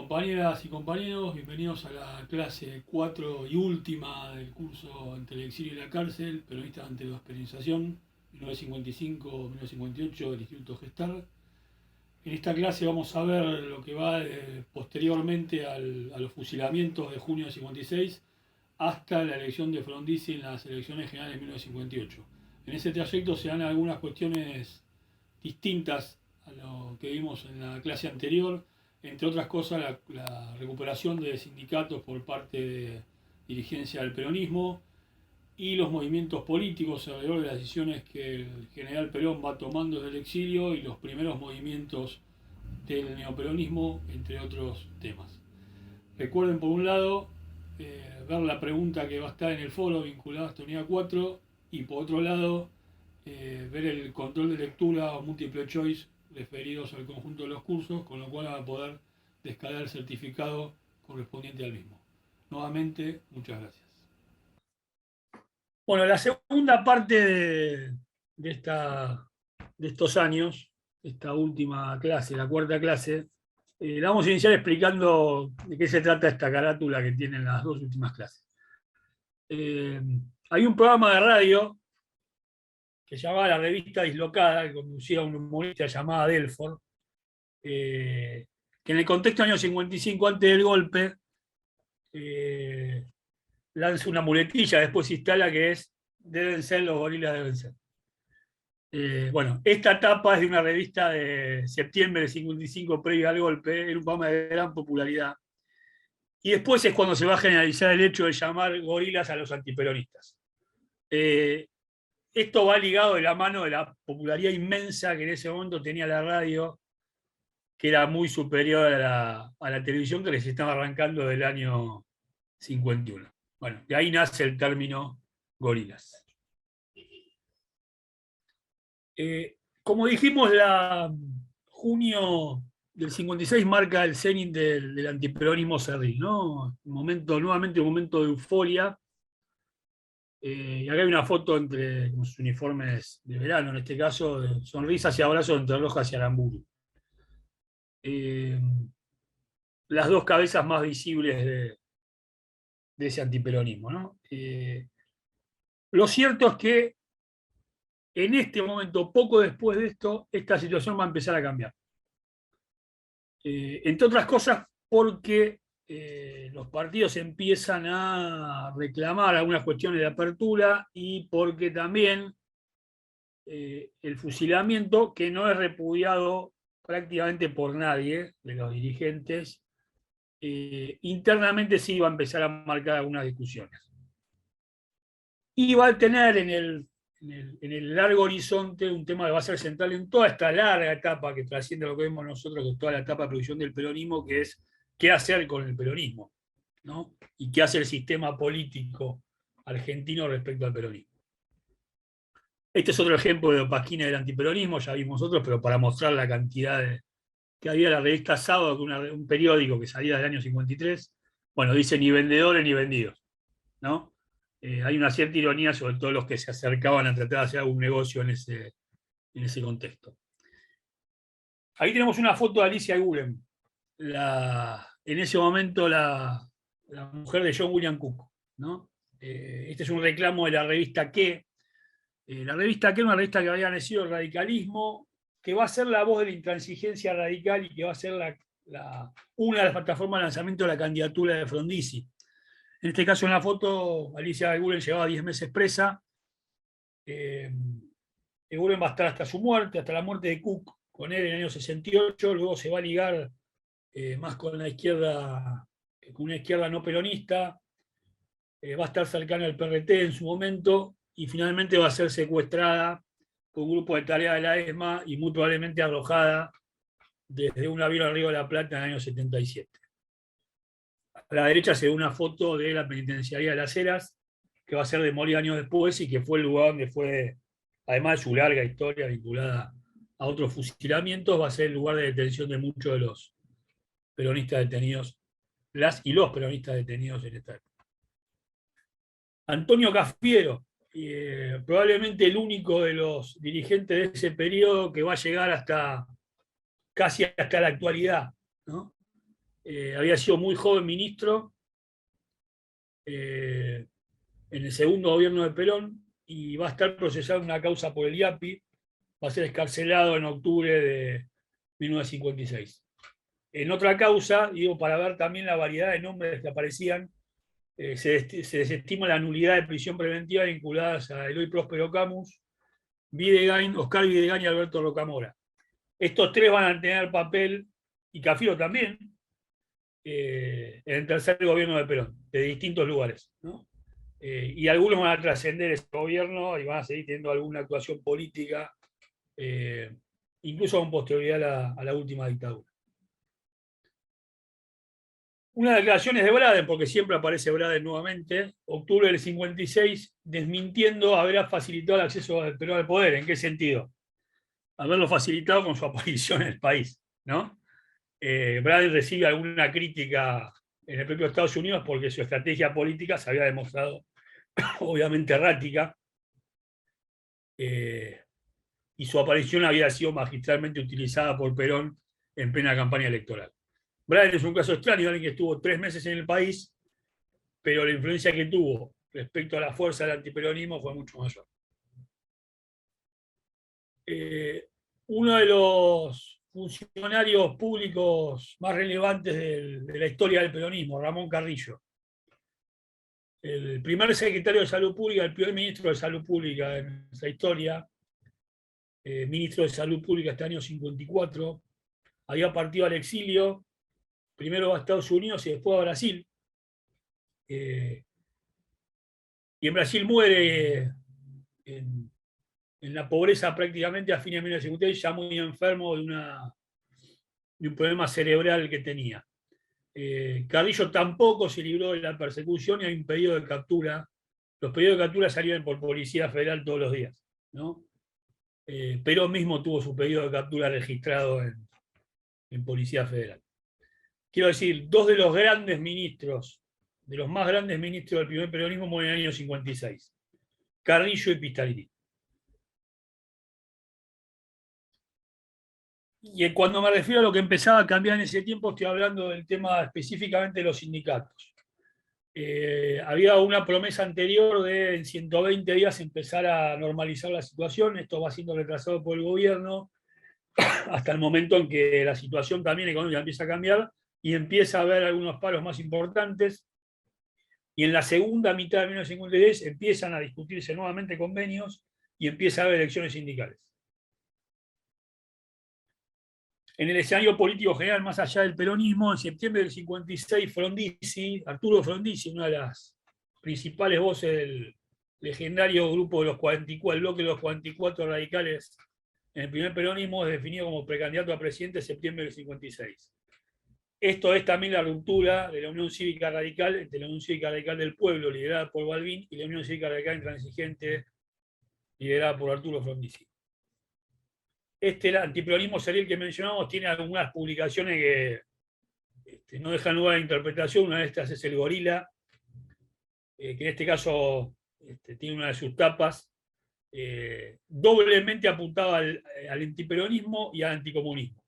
Compañeras y compañeros, bienvenidos a la clase 4 y última del curso Entre el exilio y la cárcel, peronistas ante la esperización, 1955-1958 del Instituto Gestal. En esta clase vamos a ver lo que va posteriormente a los fusilamientos de junio de 56 hasta la elección de Frondizi en las elecciones generales de 1958. En ese trayecto se dan algunas cuestiones distintas a lo que vimos en la clase anterior, entre otras cosas la recuperación de sindicatos por parte de dirigencia del peronismo y los movimientos políticos alrededor de las decisiones que el general Perón va tomando desde el exilio y los primeros movimientos del neoperonismo, entre otros temas. Recuerden, por un lado, ver la pregunta que va a estar en el foro vinculada a esta unidad 4 y por otro lado, ver el control de lectura o multiple choice referidos al conjunto de los cursos, con lo cual van a poder descargar el certificado correspondiente al mismo. Nuevamente, muchas gracias. Bueno, la segunda parte de estos años, esta última clase, la cuarta clase, la vamos a iniciar explicando de qué se trata esta carátula que tienen las dos últimas clases. Hay un programa de radio que se llamaba La Revista Dislocada, que conducía un humorista llamado Delford, que en el contexto del año 55, antes del golpe, lanza una muletilla, después se instala que es "deben ser los gorilas, deben ser". Bueno, esta etapa es de una revista de septiembre de 55 previa al golpe, era un programa de gran popularidad. Y después es cuando se va a generalizar el hecho de llamar gorilas a los antiperonistas. Esto va ligado de la mano de la popularidad inmensa que en ese momento tenía la radio, que era muy superior a la televisión que les estaba arrancando del año 51. Bueno, de ahí nace el término gorilas. Como dijimos, junio del 56 marca el cenit del antiperonismo cerril, ¿no? Nuevamente un momento de euforia. Y acá hay una foto entre sus uniformes de verano, en este caso, de sonrisas y abrazos entre Rojas y Aramburu. Las dos cabezas más visibles de ese antiperonismo, ¿no? Lo cierto es que en este momento, poco después de esto, esta situación va a empezar a cambiar. Entre otras cosas porque los partidos empiezan a reclamar algunas cuestiones de apertura y porque también el fusilamiento, que no es repudiado prácticamente por nadie de los dirigentes, internamente sí va a empezar a marcar algunas discusiones. Y va a tener en el largo horizonte un tema que va a ser central en toda esta larga etapa que trasciende lo que vemos nosotros, que es toda la etapa de producción del peronismo, que es qué hacer con el peronismo, ¿no? Y qué hace el sistema político argentino respecto al peronismo. Este es otro ejemplo de opaquina del antiperonismo, ya vimos otros, pero para mostrar la cantidad que había la revista Sábado, que un periódico que salía del año 53. Bueno, dice ni vendedores ni vendidos, ¿no? Hay una cierta ironía sobre todo los que se acercaban a tratar de hacer algún negocio en ese contexto. Ahí tenemos una foto de Alicia Gulen, en ese momento la mujer de John William Cook, ¿no? Este es un reclamo de la revista ¿Qué? La revista ¿Qué? Es una revista que había nacido el radicalismo, que va a ser la voz de la intransigencia radical y que va a ser una de las plataformas de lanzamiento de la candidatura de Frondizi. En este caso, en la foto, Alicia Gulen llevaba 10 meses presa. Gulen va a estar hasta su muerte, hasta la muerte de Cook, con él en el año 68. Luego se va a ligar más con una izquierda no peronista. Va a estar cercana al PRT en su momento y finalmente va a ser secuestrada por un grupo de tarea de la ESMA y muy probablemente arrojada desde un avión al Río de la Plata en el año 77. A la derecha se ve una foto de la penitenciaría de Las Heras, que va a ser demolida años después y que fue el lugar donde fue, además de su larga historia vinculada a otros fusilamientos, va a ser el lugar de detención de muchos de los peronistas detenidos, las y los peronistas detenidos en esta época. Antonio Cafiero, probablemente el único de los dirigentes de ese periodo que va a llegar casi hasta la actualidad, ¿no? había sido muy joven ministro en el segundo gobierno de Perón y va a estar procesado en una causa por el IAPI, va a ser escarcelado en octubre de 1956. En otra causa, digo, para ver también la variedad de nombres que aparecían, se desestima la nulidad de prisión preventiva vinculadas a Eloy Próspero Camus, Oscar Videgain y Alberto Rocamora. Estos tres van a tener papel, y Cafiero también, en el tercer gobierno de Perón, de distintos lugares, ¿no? Y algunos van a trascender ese gobierno y van a seguir teniendo alguna actuación política, incluso con posterioridad a la última dictadura. Unas declaraciones de Braden, porque siempre aparece Braden nuevamente, octubre del 56, desmintiendo haber facilitado el acceso del Perón al poder. ¿En qué sentido? Haberlo facilitado con su aparición en el país, ¿no? Braden recibe alguna crítica en el propio Estados Unidos porque su estrategia política se había demostrado obviamente errática, y su aparición había sido magistralmente utilizada por Perón en plena campaña electoral. Braden es un caso extraño, alguien que estuvo 3 meses en el país, pero la influencia que tuvo respecto a la fuerza del antiperonismo fue mucho mayor. Uno de los funcionarios públicos más relevantes de la historia del peronismo, Ramón Carrillo, el primer secretario de Salud Pública, el primer ministro de Salud Pública en nuestra historia, ministro de Salud Pública hasta el año 54, había partido al exilio, primero a Estados Unidos y después a Brasil. Y en Brasil muere en la pobreza prácticamente a fines de 1956, ya muy enfermo de un problema cerebral que tenía. Carrillo tampoco se libró de la persecución y hay un pedido de captura. Los pedidos de captura salían por Policía Federal todos los días, ¿no? Perón mismo tuvo su pedido de captura registrado en Policía Federal. Quiero decir, dos de los grandes ministros, de los más grandes ministros del primer peronismo, mueren en el año 56. Carrillo y Pistarini. Y cuando me refiero a lo que empezaba a cambiar en ese tiempo, estoy hablando del tema específicamente de los sindicatos. Había una promesa anterior de en 120 días empezar a normalizar la situación. Esto va siendo retrasado por el gobierno hasta el momento en que la situación también económica empieza a cambiar y empieza a haber algunos paros más importantes. Y en la segunda mitad de 1956 empiezan a discutirse nuevamente convenios y empieza a haber elecciones sindicales. En el escenario político general, más allá del peronismo, en septiembre del 56, Arturo Frondizi, una de las principales voces del legendario grupo de los 44, el bloque de los 44 radicales en el primer peronismo, es definido como precandidato a presidente en septiembre del 56. Esto es también la ruptura de la Unión Cívica Radical, entre la Unión Cívica Radical del Pueblo, liderada por Balbín, y la Unión Cívica Radical Intransigente, liderada por Arturo Frondizi. El antiperonismo serial que mencionamos tiene algunas publicaciones que no dejan lugar a interpretación. Una de estas es El Gorila, que en este caso tiene una de sus tapas, doblemente apuntaba al antiperonismo y al anticomunismo,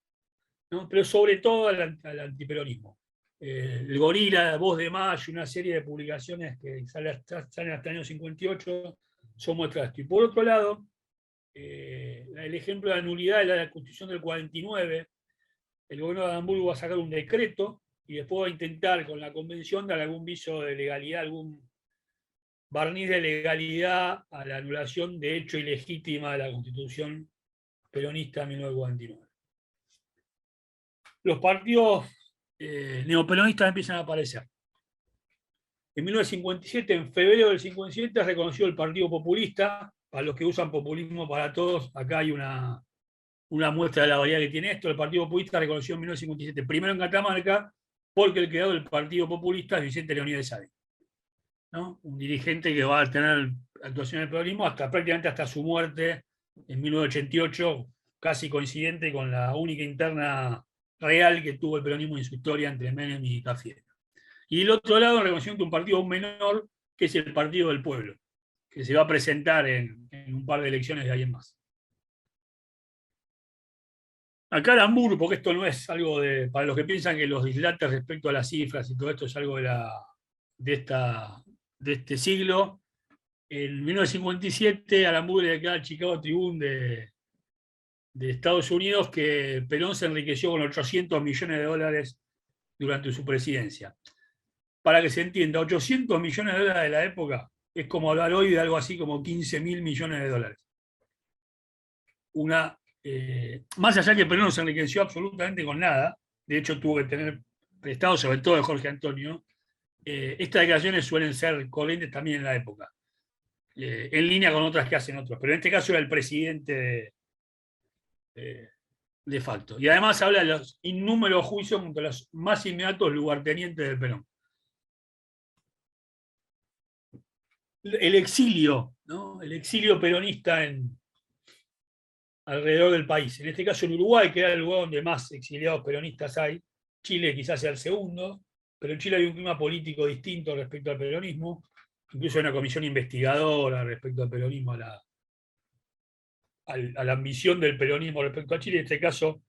¿no? Pero sobre todo al antiperonismo. El Gorila, Voz de Mayo, una serie de publicaciones que salen hasta el año 58 son muestras de esto. Y por otro lado, el ejemplo de la nulidad de la Constitución del 49, el gobierno de Hamburgo va a sacar un decreto y después va a intentar con la convención dar algún viso de legalidad, algún barniz de legalidad a la anulación de hecho ilegítima de la Constitución peronista de 1949. Los partidos neoperonistas empiezan a aparecer. En 1957, en febrero del 57, reconoció el Partido Populista. Para los que usan populismo para todos, acá hay una muestra de la variedad que tiene esto. El Partido Populista reconoció en 1957, primero en Catamarca, porque el creador del Partido Populista es Vicente Leonidas Sade, ¿no? Un dirigente que va a tener actuación en el peronismo prácticamente hasta su muerte en 1988, casi coincidente con la única interna real que tuvo el peronismo en su historia entre Menem y Cafiero. Y del otro lado, en reconocimiento de un partido aún menor, que es el Partido del Pueblo, que se va a presentar en un par de elecciones de ahí en más. Acá Aramburu, porque esto no es algo para los que piensan que los dislates respecto a las cifras y todo esto es algo de, esta, de este siglo. En 1957, Aramburu le declara al Chicago Tribune de Estados Unidos que Perón se enriqueció con 800 millones de dólares durante su presidencia. Para que se entienda, 800 millones de dólares de la época es como hablar hoy de algo así como 15.000 millones de dólares. Más allá que Perón no se enriqueció absolutamente con nada, de hecho tuvo que tener prestado, sobre todo de Jorge Antonio, estas declaraciones suelen ser corrientes también en la época, en línea con otras que hacen otros, pero en este caso era el presidente de facto. Y además habla de los innúmeros juicios contra los más inmediatos lugartenientes de Perón. El exilio, ¿no? El exilio peronista alrededor del país. En este caso en Uruguay, que era el lugar donde más exiliados peronistas hay. Chile quizás sea el segundo, pero en Chile hay un clima político distinto respecto al peronismo. Incluso hay una comisión investigadora respecto al peronismo, a la ambición del peronismo respecto a Chile. En este caso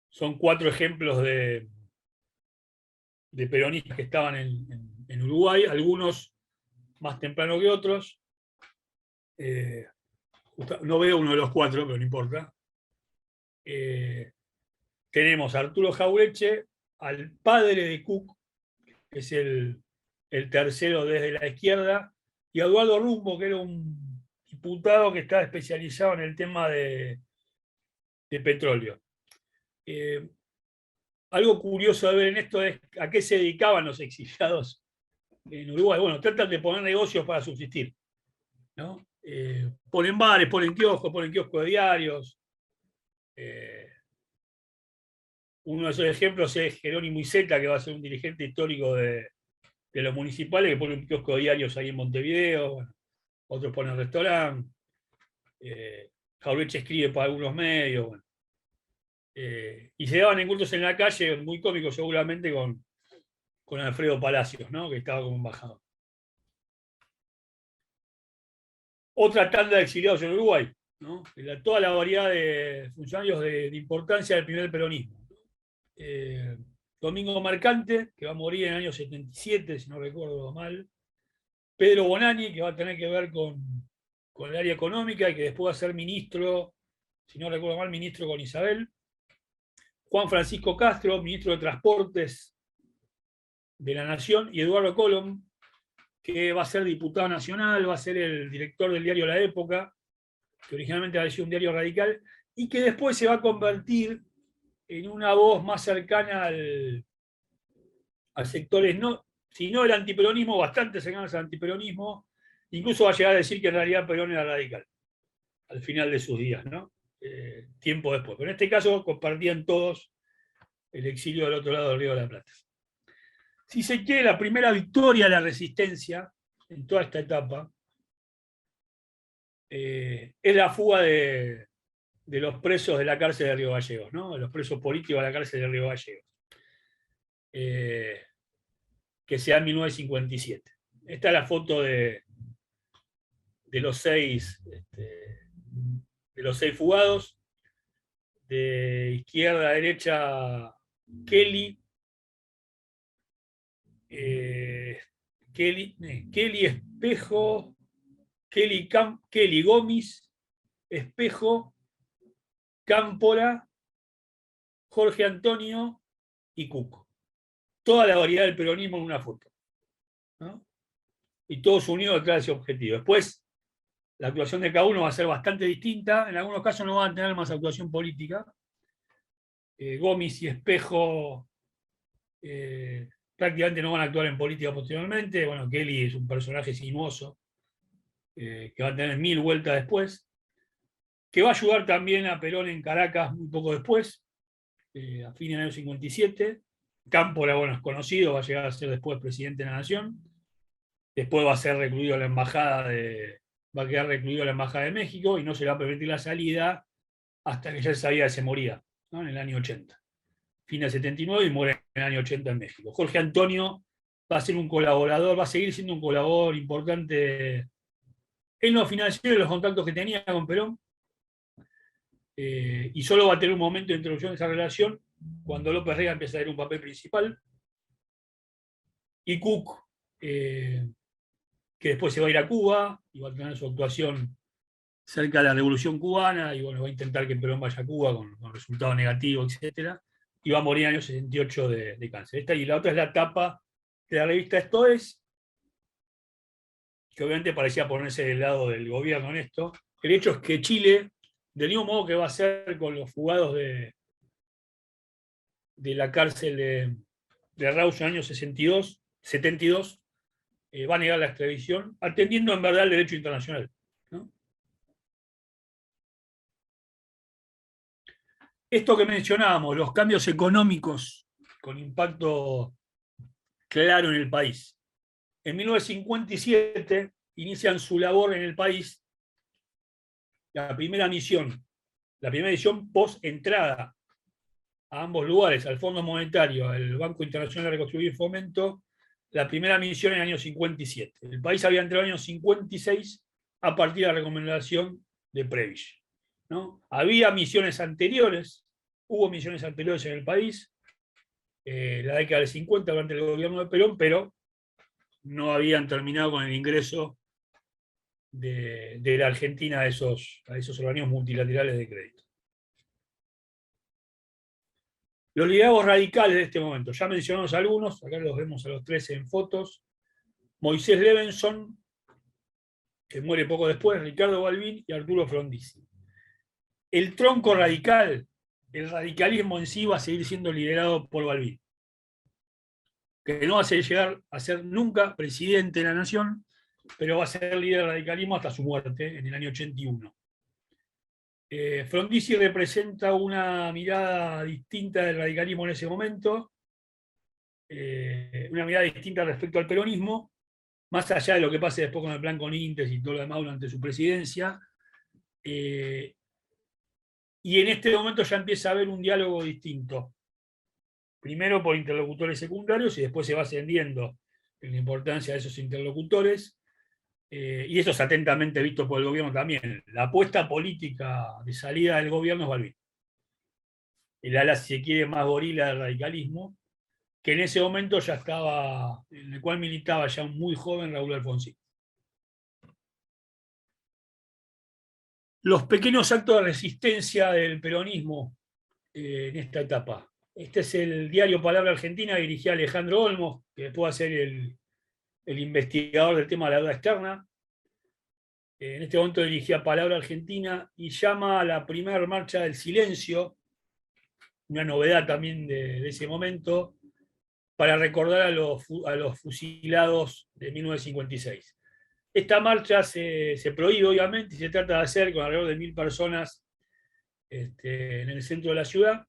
son 4 ejemplos de peronistas que estaban en Uruguay, algunos más temprano que otros. No veo uno de los 4, pero no importa. Tenemos a Arturo Jaureche, al padre de Cook, que es el tercero desde la izquierda, y a Eduardo Rumbo, que era un diputado que estaba especializado en el tema de petróleo. Algo curioso de ver en esto es a qué se dedicaban los exiliados en Uruguay. Bueno, tratan de poner negocios para subsistir, ¿no? Ponen bares, ponen kioscos de diarios. Uno de esos ejemplos es Jerónimo Iceta, que va a ser un dirigente histórico de los municipales, que pone un kiosco de diarios ahí en Montevideo. Bueno, otros ponen restaurante. Jaureche escribe para algunos medios. Bueno. Y se daban encuentros en la calle, muy cómicos seguramente, con Alfredo Palacios, ¿no? Que estaba como embajador. Otra tanda de exiliados en Uruguay, ¿no? Toda la variedad de funcionarios de importancia del primer peronismo. Domingo Mercante, que va a morir en el año 77, si no recuerdo mal. Pedro Bonanni, que va a tener que ver con el área económica y que después va a ser ministro, si no recuerdo mal, ministro con Isabel. Juan Francisco Castro, ministro de Transportes de la Nación, y Eduardo Colom, que va a ser diputado nacional, va a ser el director del diario La Época, que originalmente había sido un diario radical, y que después se va a convertir en una voz más cercana al sector, si no el antiperonismo, bastante cercanos al antiperonismo. Incluso va a llegar a decir que en realidad Perón era radical, al final de sus días, ¿no? Tiempo después. Pero en este caso compartían todos el exilio del otro lado del Río de la Plata. Si se quiere, la primera victoria de la resistencia en toda esta etapa es la fuga de los presos de la cárcel de Río Gallegos, ¿no? De los presos políticos de la cárcel de Río Gallegos, que se da en 1957. Esta es la foto de los 6 fugados. De izquierda a derecha, Kelly, Espejo, Kelly Gómez, Espejo, Cámpora, Jorge Antonio y Cuco. Toda la variedad del peronismo en una foto, ¿no? Y todos unidos detrás de ese objetivo. Después, la actuación de cada uno va a ser bastante distinta. En algunos casos no van a tener más actuación política. Gómez y Espejo prácticamente no van a actuar en política posteriormente. Bueno, Kelly es un personaje sinuoso que va a tener 1000 vueltas después, que va a ayudar también a Perón en Caracas muy poco después, a fines del año 57. Cámpora, bueno, es conocido, va a llegar a ser después presidente de la Nación. Después va a ser recluido a la embajada va a quedar recluido en la Embajada de México y no se le va a permitir la salida hasta que ya se sabía que se moría, ¿no? En el año 80. Fin del 79 y muere en el año 80 en México. Jorge Antonio va a ser un colaborador, va a seguir siendo un colaborador importante en los financieros y los contactos que tenía con Perón. y solo va a tener un momento de introducción de esa relación cuando López Rega empieza a tener un papel principal, y Cook, que después se va a ir a Cuba y va a tener su actuación cerca de la Revolución Cubana, y bueno, va a intentar que Perón vaya a Cuba con resultados negativos, etc. Y va a morir en el año 68 de cáncer. Esta y la otra es la tapa de la revista Esto Es, que obviamente parecía ponerse del lado del gobierno en esto. El hecho es que Chile, del mismo modo que va a hacer con los fugados de la cárcel de Rawson en el año 72, va a negar la extradición, atendiendo en verdad el derecho internacional, ¿no? Esto que mencionábamos, los cambios económicos con impacto claro en el país. En 1957 inician su labor en el país la primera misión post-entrada a ambos lugares, al Fondo Monetario, al Banco Internacional de Reconstrucción y Fomento, la primera misión en el año 57. El país había entrado en el año 56 a partir de la recomendación de Prebisch, ¿no? Había misiones anteriores, hubo misiones anteriores en el país, la década del 50 durante el gobierno de Perón, pero no habían terminado con el ingreso de la Argentina a esos organismos multilaterales de crédito. Los liderazgos radicales de este momento, ya mencionamos algunos, acá los vemos a los tres en fotos. Moisés Levenson, que muere poco después, Ricardo Balbín y Arturo Frondizi. El tronco radical, el radicalismo en sí, va a seguir siendo liderado por Balbín, que no va a llegar a ser nunca presidente de la nación, pero va a ser líder del radicalismo hasta su muerte en el año 81. Frondizi representa una mirada distinta del radicalismo en ese momento, una mirada distinta respecto al peronismo, más allá de lo que pase después con el plan Conintes y todo lo demás durante su presidencia. Y en este momento ya empieza a haber un diálogo distinto. Primero por interlocutores secundarios y después se va ascendiendo en la importancia de esos interlocutores. Y eso es atentamente visto por el gobierno también. La apuesta política de salida del gobierno es Balbín. El ala, si se quiere, más gorila del radicalismo, que en ese momento ya estaba, en el cual militaba ya un muy joven Raúl Alfonsín. Los pequeños actos de resistencia del peronismo en esta etapa. Este es el diario Palabra Argentina, dirigía a Alejandro Olmos, que después va a ser el investigador del tema de la deuda externa. En este momento dirigía Palabra Argentina y llama a la primera marcha del silencio, una novedad también de ese momento, para recordar a los fusilados de 1956. Esta marcha se prohíbe, obviamente, y se trata de hacer con alrededor de 1000 personas en el centro de la ciudad,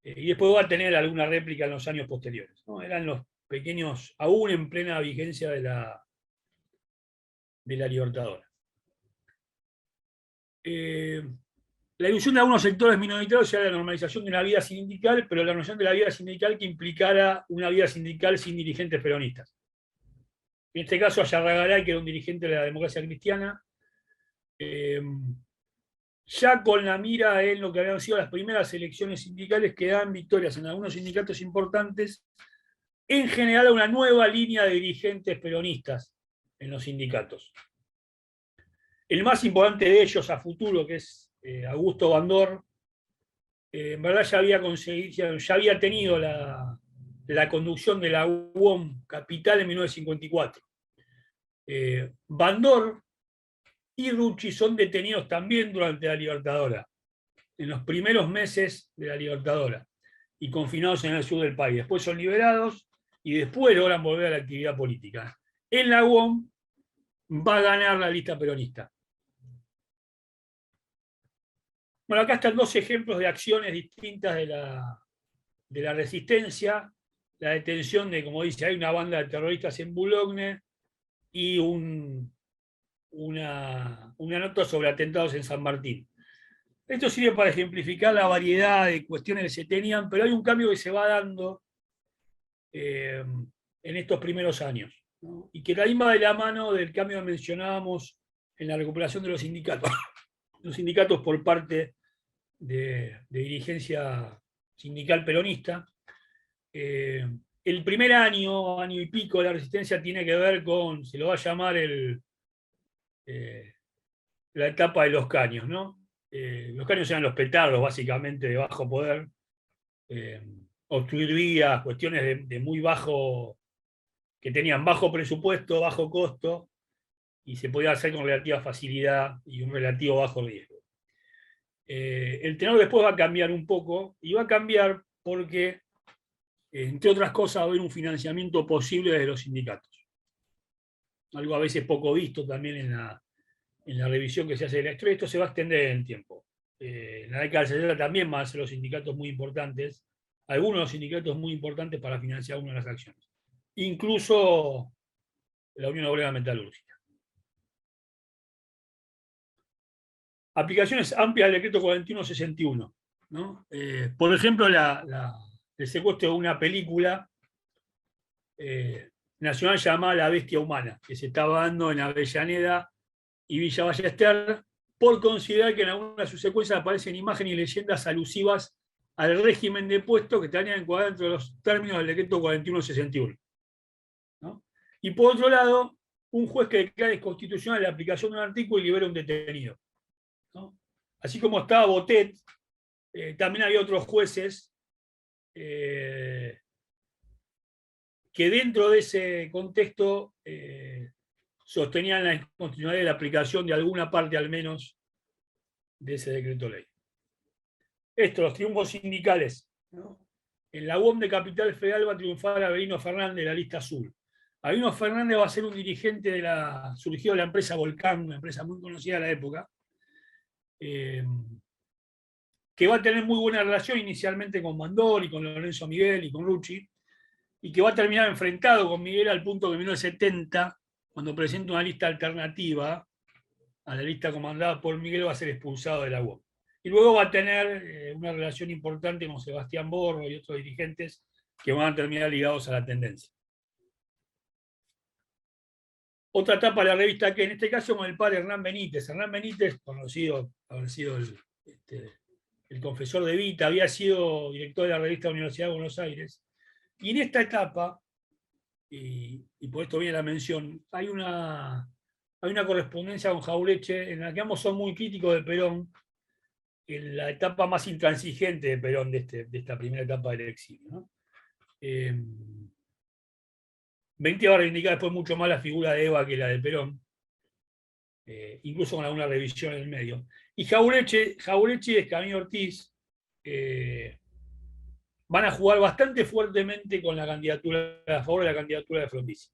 y después va a tener alguna réplica en los años posteriores, ¿no? Eran los pequeños, aún en plena vigencia de la Libertadora. La ilusión de algunos sectores minoritarios era la normalización de una vida sindical, pero la noción de la vida sindical que implicara una vida sindical sin dirigentes peronistas. En este caso, Ayarragaray, que era un dirigente de la democracia cristiana, ya con la mira en lo que habían sido las primeras elecciones sindicales que dan victorias en algunos sindicatos importantes, en general una nueva línea de dirigentes peronistas en los sindicatos. El más importante de ellos a futuro, que es Augusto Bandor, en verdad ya había tenido la conducción de la UOM Capital en 1954. Bandor y Rucci son detenidos también durante la Libertadora, en los primeros meses de la Libertadora, y confinados en el sur del país. Después son liberados y después logran volver a la actividad política. En la UOM va a ganar la lista peronista. Bueno, acá están dos ejemplos de acciones distintas de la resistencia. La detención de, como dice, hay una banda de terroristas en Boulogne y una nota sobre atentados en San Martín. Esto sirve para ejemplificar la variedad de cuestiones que se tenían, pero hay un cambio que se va dando en estos primeros años, ¿no? Y que también va de la mano del cambio que mencionábamos en la recuperación de los sindicatos. Los sindicatos por parte de dirigencia sindical peronista. El primer año, año y pico de la resistencia tiene que ver con, se lo va a llamar la etapa de los caños, ¿no? Los caños eran los petardos, básicamente, de bajo poder, obstruir vías, cuestiones de muy bajo, que tenían bajo presupuesto, bajo costo, y se podía hacer con relativa facilidad y un relativo bajo riesgo. El tenor después va a cambiar un poco, y va a cambiar porque, entre otras cosas, va a haber un financiamiento posible desde los sindicatos. Algo a veces poco visto también en la revisión que se hace de la historia. Esto se va a extender en el tiempo. En la década del 60 también van a ser los sindicatos muy importantes, algunos de los sindicatos muy importantes para financiar una de las acciones. Incluso la Unión Obrera Metalúrgica. Aplicaciones amplias del decreto 4161, ¿no? Por ejemplo, el secuestro de una película nacional llamada La Bestia Humana, que se estaba dando en Avellaneda y Villa Ballester, por considerar que en algunas de sus secuencias aparecen imágenes y leyendas alusivas al régimen de puestos que estarían encuadradas dentro de los términos del decreto 4161. ¿No? Y por otro lado, un juez que declara inconstitucional la aplicación de un artículo y libera a un detenido, ¿no? Así como estaba Botet, también había otros jueces que dentro de ese contexto sostenían la inconstitucionalidad de la aplicación de alguna parte al menos de ese decreto ley. Los triunfos sindicales, ¿no? En la UOM de Capital Federal va a triunfar Avelino Fernández de la lista azul. Avelino Fernández va a ser un dirigente surgido de la empresa Volcán, una empresa muy conocida de la época, que va a tener muy buena relación inicialmente con Mandoni, con Lorenzo Miguel y con Rucci, y que va a terminar enfrentado con Miguel al punto que en 1970, cuando presenta una lista alternativa a la lista comandada por Miguel, va a ser expulsado de la UOM. Y luego va a tener una relación importante con Sebastián Borro y otros dirigentes que van a terminar ligados a la tendencia. Otra etapa de la revista, que en este caso con el padre Hernán Benítez. Hernán Benítez, conocido, haber sido el confesor de Evita, había sido director de la revista Universidad de Buenos Aires. Y en esta etapa, y por esto viene la mención, hay una correspondencia con Jaureche en la que ambos son muy críticos de Perón, en la etapa más intransigente de Perón, de esta primera etapa del exilio, ¿no? Benítez va a reivindicar después mucho más la figura de Eva que la de Perón, incluso con alguna revisión en el medio. Y Jaureche y Escamilla Ortiz van a jugar bastante fuertemente con la candidatura, a favor de la candidatura de Frondizi.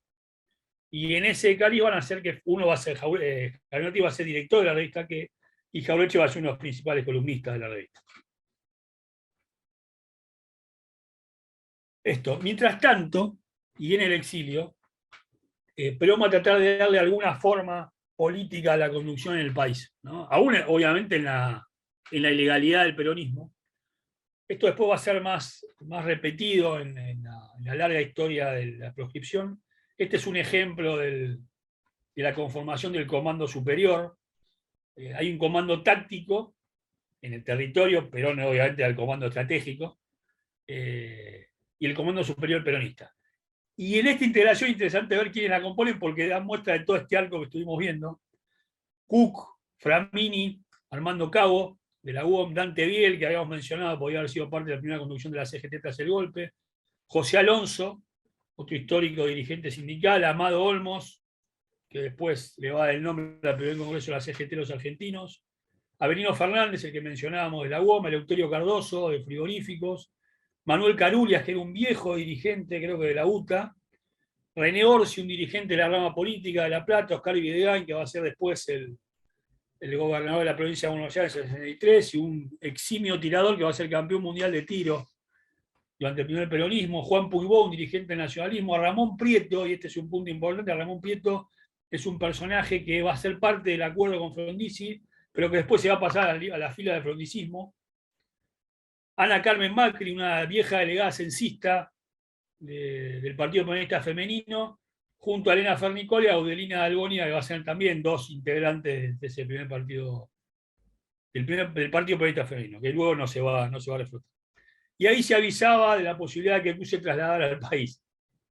Y en ese cariz van a hacer que uno va a ser, Escamilla Ortiz va a ser director de la revista y Jaureche va a ser uno de los principales columnistas de la revista. Mientras tanto, y en el exilio, Perón va a tratar de darle alguna forma política a la conducción en el país, ¿no? Aún obviamente en la ilegalidad del peronismo. Esto después va a ser más repetido en la larga historia de la proscripción. Este es un ejemplo de la conformación del comando superior. Hay un comando táctico en el territorio, Perón obviamente al comando estratégico, y el comando superior peronista. Y en esta integración es interesante ver quiénes la componen, porque dan muestra de todo este arco que estuvimos viendo. Cook, Framini, Armando Cabo, de la UOM, Dante Biel, que habíamos mencionado, podía haber sido parte de la primera conducción de la CGT tras el golpe, José Alonso, otro histórico dirigente sindical, Amado Olmos, que después le va a dar el nombre al primer congreso de la CGT de los argentinos, Avelino Fernández, el que mencionábamos de la UOM, Eleuterio Cardoso, de Frigoríficos, Manuel Carulias, que era un viejo dirigente, creo que de la UTA, René Orsi, un dirigente de la rama política de La Plata, Oscar Videgain, que va a ser después el gobernador de la provincia de Buenos Aires en el 63, y un eximio tirador que va a ser campeón mundial de tiro durante el primer peronismo, Juan Puigbo, un dirigente del nacionalismo, a Ramón Prieto, y este es un punto importante, Ramón Prieto es un personaje que va a ser parte del acuerdo con Frondizi, pero que después se va a pasar a la fila del frondicismo. Ana Carmen Macri, una vieja delegada censista del Partido Peronista Femenino, junto a Elena Fernicol y a Audelina Algonia, que va a ser también dos integrantes de ese primer partido del Partido Peronista Femenino, que luego no se va a reflotar. Y ahí se avisaba de la posibilidad de que Q se trasladara al país,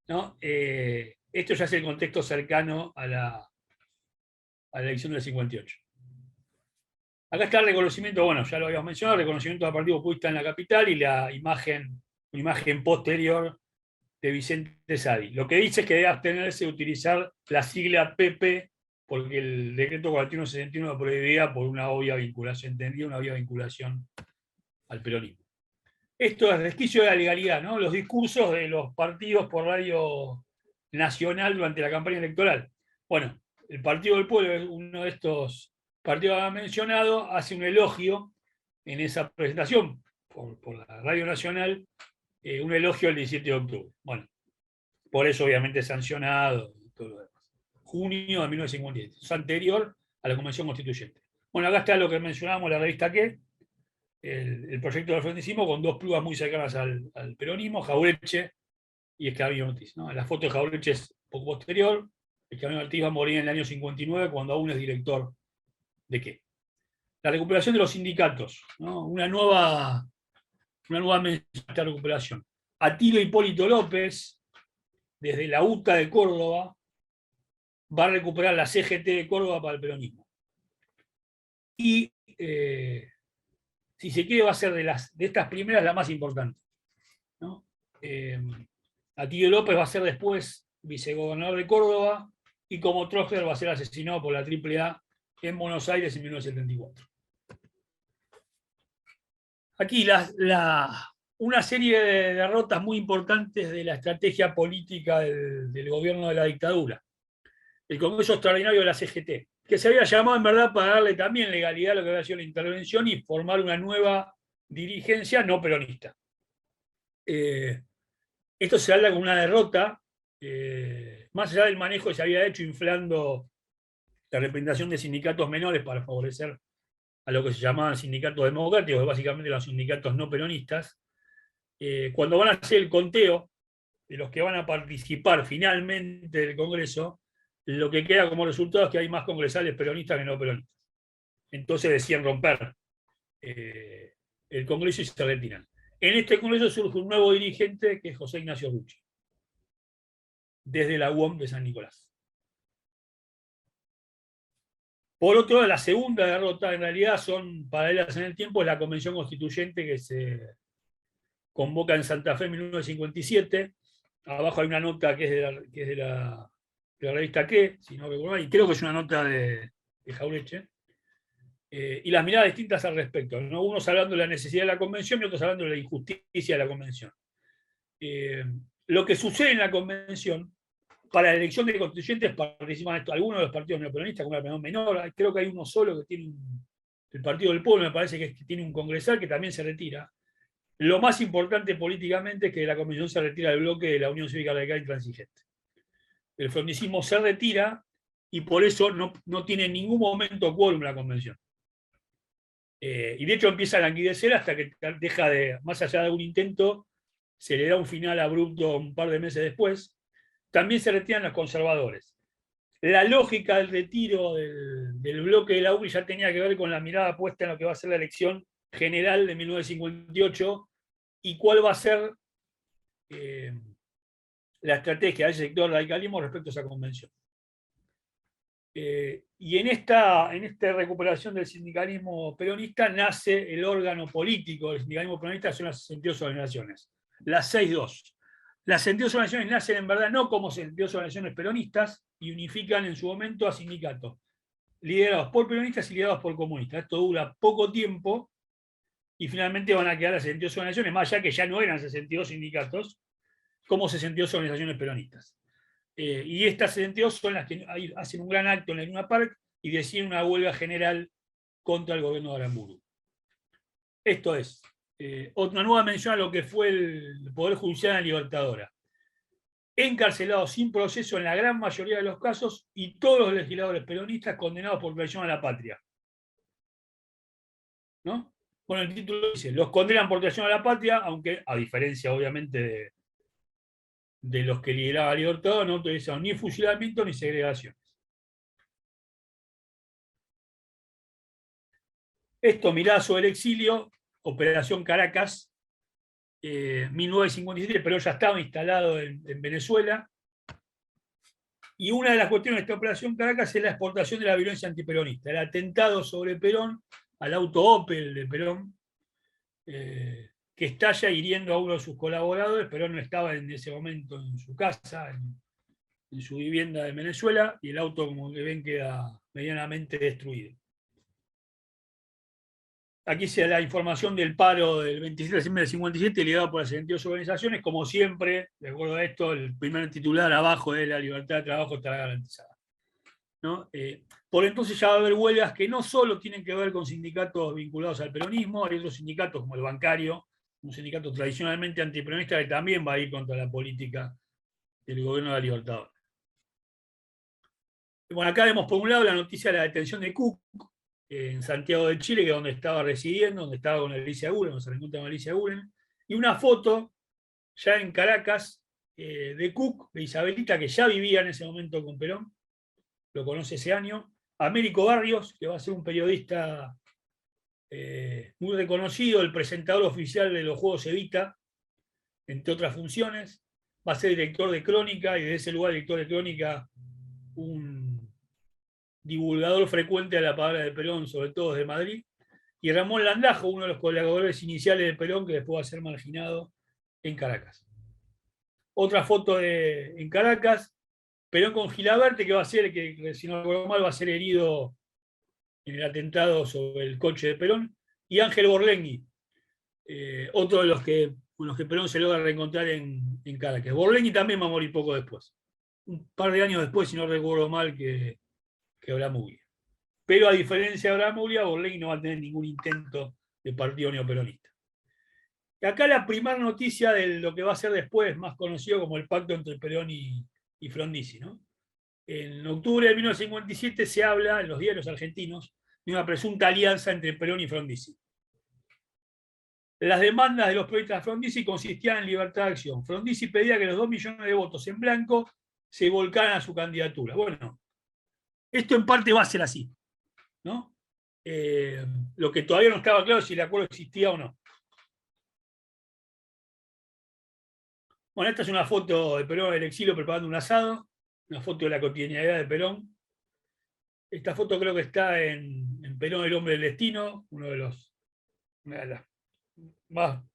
¿no? Esto ya es el contexto cercano a la elección del 58. Acá está el reconocimiento, bueno, ya lo habíamos mencionado, el reconocimiento del Partido Populista en la capital y la imagen posterior de Vicente Sadi. Lo que dice es que debe abstenerse de utilizar la sigla PP porque el decreto 4161 lo prohibía por una obvia vinculación, entendía una obvia vinculación al peronismo. Esto es resquicio de la legalidad, ¿no? Los discursos de los partidos por radio nacional durante la campaña electoral. Bueno, el Partido del Pueblo, uno de estos partidos que han mencionado, hace un elogio en esa presentación por la Radio Nacional, un elogio el 17 de octubre. Bueno, por eso obviamente sancionado y todo lo demás. Junio de 1957, es anterior a la Convención Constituyente. Bueno, acá está lo que mencionábamos, la revista ¿Qué? El proyecto del frondicismo con dos plumas muy cercanas al peronismo, Jauretche y Esclaviño Ortiz, ¿no? La foto de Jauretche es poco posterior, Esclaviño Ortiz va a morir en el año 59 cuando aún es director de ¿Qué? La recuperación de los sindicatos, ¿no? Una nueva mención a esta recuperación. Atilio Hipólito López, desde la UTA de Córdoba, va a recuperar la CGT de Córdoba para el peronismo. Y si se quiere, va a ser de estas primeras la más importante, ¿no? Atilio López va a ser después vicegobernador de Córdoba y como Trotsky va a ser asesinado por la AAA en Buenos Aires en 1974. Aquí una serie de derrotas muy importantes de la estrategia política del gobierno de la dictadura. El Congreso Extraordinario de la CGT, que se había llamado en verdad para darle también legalidad a lo que había sido la intervención y formar una nueva dirigencia no peronista. Esto se habla con una derrota, más allá del manejo que se había hecho inflando la representación de sindicatos menores para favorecer a lo que se llamaban sindicatos democráticos, básicamente los sindicatos no peronistas. Cuando van a hacer el conteo de los que van a participar finalmente del Congreso, lo que queda como resultado es que hay más congresales peronistas que no peronistas. Entonces decían romper el Congreso y se retiran. En este Congreso surge un nuevo dirigente que es José Ignacio Rucci, desde la UOM de San Nicolás. Por otro lado, la segunda derrota en realidad son paralelas en el tiempo, es la Convención Constituyente que se convoca en Santa Fe en 1957. Abajo hay una nota que es de la revista ¿Qué? Si no recuerdo mal, y creo que es una nota de Jauretche. Y las miradas distintas al respecto, ¿no? Unos hablando de la necesidad de la convención y otros hablando de la injusticia de la convención. Lo que sucede en la convención, para la elección de constituyentes participan algunos de los partidos neoperonistas, como la menor, creo que hay uno solo que tiene el Partido del Pueblo, me parece que tiene un congresal que también se retira. Lo más importante políticamente es que la convención se retira del bloque de la Unión Cívica Radical Intransigente. El frondicismo se retira y por eso no tiene en ningún momento quórum la convención. Y de hecho empieza a languidecer hasta que deja de, más allá de un intento, se le da un final abrupto un par de meses después. También se retiran los conservadores. La lógica del retiro del bloque de la UCRI ya tenía que ver con la mirada puesta en lo que va a ser la elección general de 1958 y cuál va a ser la estrategia del sector del radicalismo respecto a esa convención. Y en esta recuperación del sindicalismo peronista nace el órgano político del sindicalismo peronista, son las 62 organizaciones, las 6-2. Las 62 organizaciones nacen en verdad no como 62 organizaciones peronistas y unifican en su momento a sindicatos liderados por peronistas y liderados por comunistas. Esto dura poco tiempo y finalmente van a quedar las 62 organizaciones, más allá que ya no eran 62 sindicatos, como 62 organizaciones peronistas. Y estas 62 son las que hacen un gran acto en la Luna Park y deciden una huelga general contra el gobierno de Aramburu. Esto es, otra nueva mención a lo que fue el Poder Judicial en la Libertadora. Encarcelados sin proceso en la gran mayoría de los casos y todos los legisladores peronistas condenados por traición a la patria. ¿No? Bueno, el título dice, los condenan por traición a la patria, aunque a diferencia obviamente de los que lideraba Libertador, no autorizaron ni fusilamiento ni segregaciones. Esto, Mirazo del exilio, Operación Caracas, 1957, pero ya estaba instalado en Venezuela. Y una de las cuestiones de esta Operación Caracas es la exportación de la violencia antiperonista, el atentado sobre Perón, al auto Opel de Perón, que estalla hiriendo a uno de sus colaboradores. Perón no estaba en ese momento en su casa, en su vivienda de Venezuela, y el auto, como que ven, queda medianamente destruido. Aquí se da la información del paro del 27 de diciembre del 57, liderado por las 72 organizaciones. Como siempre, de acuerdo a esto, el primer titular abajo es: la libertad de trabajo estará garantizada, ¿no? Por entonces ya va a haber huelgas que no solo tienen que ver con sindicatos vinculados al peronismo, hay otros sindicatos como el bancario, un sindicato tradicionalmente antiperonista que también va a ir contra la política del gobierno de la Libertad. Bueno, acá vemos por un lado la noticia de la detención de Cook en Santiago de Chile, que es donde estaba residiendo, donde estaba con Alicia Gulen, donde se reencuentra con Alicia Gulen, y una foto ya en Caracas de Cook, de Isabelita, que ya vivía en ese momento con Perón, lo conoce ese año, Américo Barrios, que va a ser un periodista muy reconocido, el presentador oficial de los Juegos Evita, entre otras funciones, va a ser director de Crónica, y de ese lugar, director de Crónica, un divulgador frecuente de la palabra de Perón, sobre todo de Madrid, y Ramón Landajo, uno de los colaboradores iniciales de Perón, que después va a ser marginado en Caracas. Otra foto en Caracas, Perón con Gilaberte, que va a ser, que si no recuerdo mal, va a ser herido en el atentado sobre el coche de Perón, y Ángel Borlengui, otro de los que, con los que Perón se logra reencontrar en Caracas. Borlengui también va a morir poco después, un par de años después, si no recuerdo mal, que Bramuglia. Pero a diferencia de Bramuglia, Borlengui no va a tener ningún intento de partido neoperonista. Y acá la primera noticia de lo que va a ser después, más conocido como el pacto entre Perón y Frondizi, ¿no? En octubre de 1957 se habla en los diarios argentinos de una presunta alianza entre Perón y Frondizi. Las demandas de los periodistas de Frondizi consistían en libertad de acción. Frondizi pedía que los 2 millones de votos en blanco se volcaran a su candidatura. Bueno, esto en parte va a ser así, ¿no? Lo que todavía no estaba claro es si el acuerdo existía o no. Bueno, esta es una foto de Perón en el exilio preparando un asado, una foto de la cotidianidad de Perón. Esta foto creo que está en Perón, el hombre del destino, una de las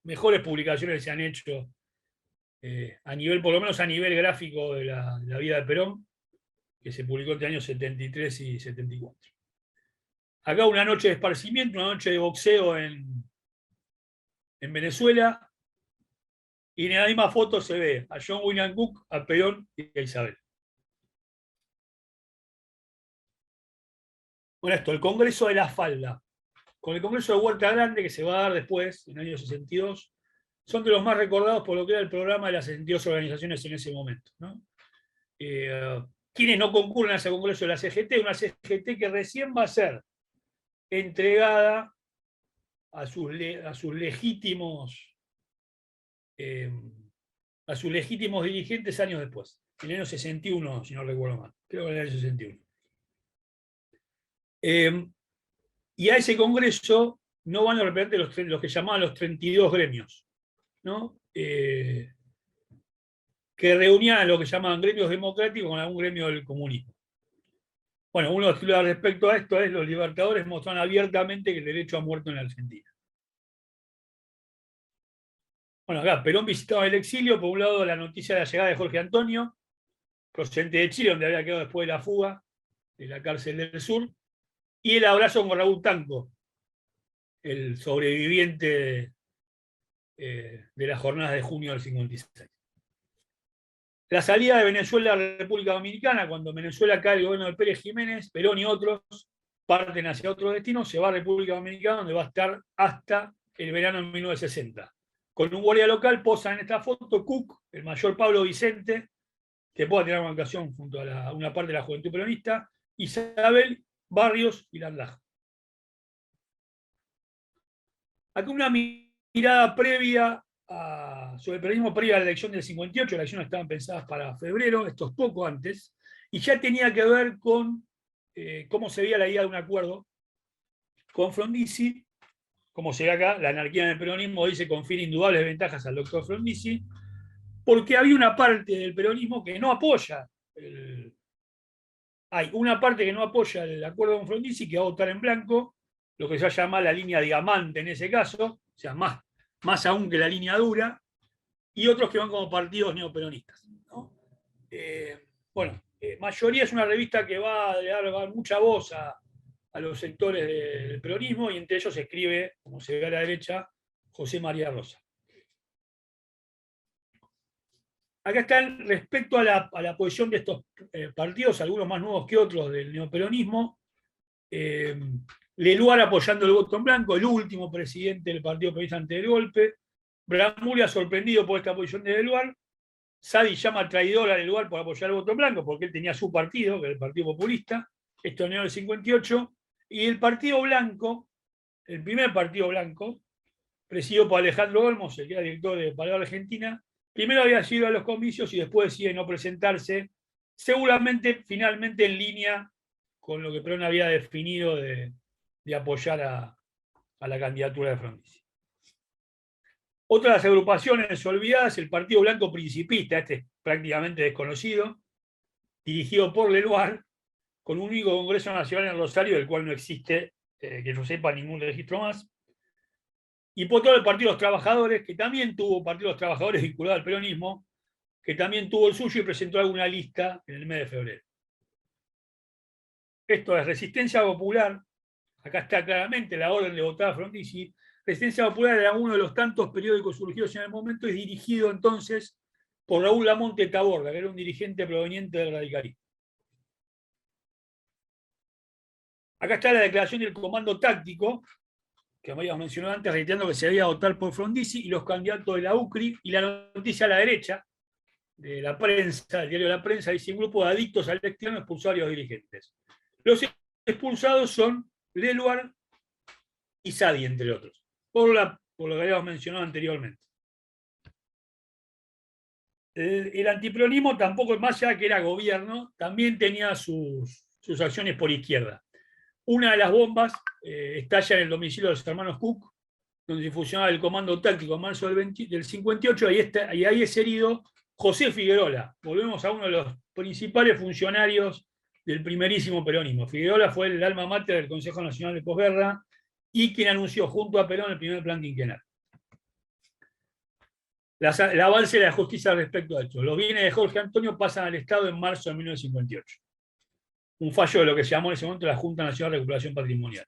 mejores publicaciones que se han hecho a nivel, por lo menos a nivel gráfico, de la vida de Perón, que se publicó entre años 73 y 74. Acá una noche de esparcimiento, una noche de boxeo en Venezuela, y en la misma foto se ve a John William Cook, a Perón y a Isabel. Bueno, esto, el Congreso de la Falda, con el Congreso de Huerta Grande, que se va a dar después, en el año 62, son de los más recordados por lo que era el programa de las 62 organizaciones en ese momento, ¿no? Quienes no concurren a ese Congreso de la CGT, una CGT que recién va a ser entregada a sus legítimos dirigentes años después, en el año 61, si no recuerdo mal, creo que en el año 61. Y a ese Congreso no van a representar los que llamaban los 32 gremios, ¿no? Que reunían a lo que llamaban gremios democráticos con algún gremio del comunismo. Bueno, uno de los titulares respecto a esto es: los libertadores mostraron abiertamente que el derecho ha muerto en la Argentina. Bueno, acá Perón visitaba el exilio, por un lado la noticia de la llegada de Jorge Antonio, procedente de Chile, donde había quedado después de la fuga de la cárcel del sur, y el abrazo con Raúl Tanco, el sobreviviente de las jornadas de junio del 56. La salida de Venezuela a la República Dominicana, cuando Venezuela cae el gobierno de Pérez Jiménez, Perón y otros parten hacia otro destino, se va a República Dominicana, donde va a estar hasta el verano de 1960. Con un guardia local posa en esta foto Cook, el mayor Pablo Vicente, que pueda tener una ocasión junto a una parte de la juventud peronista, Isabel, Barrios y Landajo. Aquí una mirada previa sobre el peronismo previa a la elección del 58. Las elecciones estaban pensadas para febrero, esto es poco antes, y ya tenía que ver con cómo se veía la idea de un acuerdo con Frondizi, como se ve acá, la anarquía en el peronismo dice confiere indudables ventajas al doctor Frondizi, porque había una parte del peronismo que no apoya hay una parte que no apoya el acuerdo con Frondizi, que va a votar en blanco, lo que se llama la línea diamante en ese caso, o sea, más aún que la línea dura, y otros que van como partidos neoperonistas, ¿no? Bueno, Mayoría es una revista que va a dar mucha voz a los sectores del peronismo, y entre ellos escribe, como se ve a la derecha, José María Rosa. Acá están respecto a la posición de estos partidos, algunos más nuevos que otros del neoperonismo. Leluar apoyando el voto en blanco, el último presidente del Partido Peronista antes del golpe. Bramuglia sorprendido por esta posición de Leluar. Sadi llama traidor a Leluar por apoyar el voto en blanco, porque él tenía su partido, que era el Partido Populista, esto en el 58. Y el Partido Blanco, el primer Partido Blanco, presidido por Alejandro Olmos, el que era director de Palabra Argentina, primero había sido a los comicios y después decide no presentarse, seguramente finalmente en línea con lo que Perón había definido de apoyar a la candidatura de Frondizi. Otra de las agrupaciones olvidadas, el Partido Blanco Principista, este es prácticamente desconocido, dirigido por Leluar, con un único Congreso Nacional en Rosario, del cual no existe, que yo sepa, ningún registro más. Y por todo el Partido de los Trabajadores, que también tuvo Partido de los Trabajadores vinculado al peronismo, que también tuvo el suyo y presentó alguna lista en el mes de febrero. Esto es Resistencia Popular, acá está claramente la orden de votar a Frondizi. Resistencia Popular era uno de los tantos periódicos surgidos en el momento y dirigido entonces por Raúl Lamonte Taborda, que era un dirigente proveniente del radicalismo. Acá está la declaración del Comando Táctico, que habíamos mencionado antes, reiterando que se debía votar por Frondizi, y los candidatos de la UCRI, y la noticia a la derecha, de la prensa, el diario de la prensa, dice: un grupo de adictos al externo expulsó a varios dirigentes. Los expulsados son Leluar y Sadi, entre otros, por lo que habíamos mencionado anteriormente. El antiperonismo tampoco, más allá que era gobierno, también tenía sus acciones por izquierda. Una de las bombas estalla en el domicilio de los hermanos Cook, donde se fusionaba el comando táctico en marzo del 58, y ahí es herido José Figuerola. Volvemos a uno de los principales funcionarios del primerísimo peronismo. Figuerola fue el alma mater del Consejo Nacional de Posguerra y quien anunció junto a Perón el primer plan quinquenal. El avance de la justicia respecto a esto. Los bienes de Jorge Antonio pasan al Estado en marzo de 1958. Un fallo de lo que se llamó en ese momento la Junta Nacional de Recuperación Patrimonial.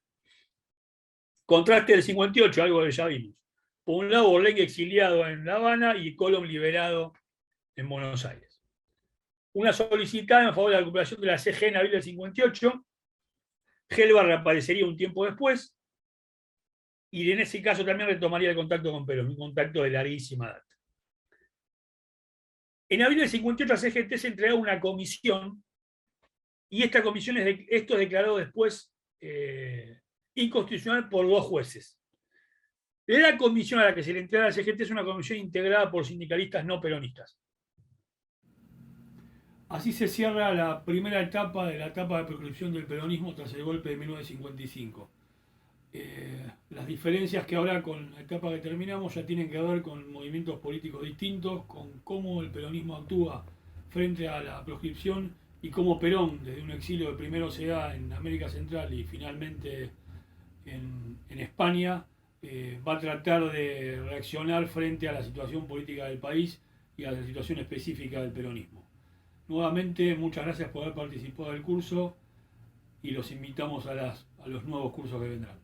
Contraste del 58, algo que ya vimos. Por un lado, Borlengue exiliado en La Habana y Colom liberado en Buenos Aires. Una solicitada en favor de la recuperación de la CG en abril del 58. Gelbar reaparecería un tiempo después. Y en ese caso también retomaría el contacto con Perón, un contacto de larguísima data. En abril del 58 a CGT se entregó una comisión, y esta comisión esto es declarado después inconstitucional por 2 jueces. La comisión a la que se le entrega a la CGT es una comisión integrada por sindicalistas no peronistas. Así se cierra la primera etapa de la etapa de proscripción del peronismo tras el golpe de 1955. Las diferencias que habrá con la etapa que terminamos ya tienen que ver con movimientos políticos distintos, con cómo el peronismo actúa frente a la proscripción y cómo Perón, desde un exilio que primero se da en América Central y finalmente en España, va a tratar de reaccionar frente a la situación política del país y a la situación específica del peronismo. Nuevamente, muchas gracias por haber participado del curso y los invitamos a los nuevos cursos que vendrán.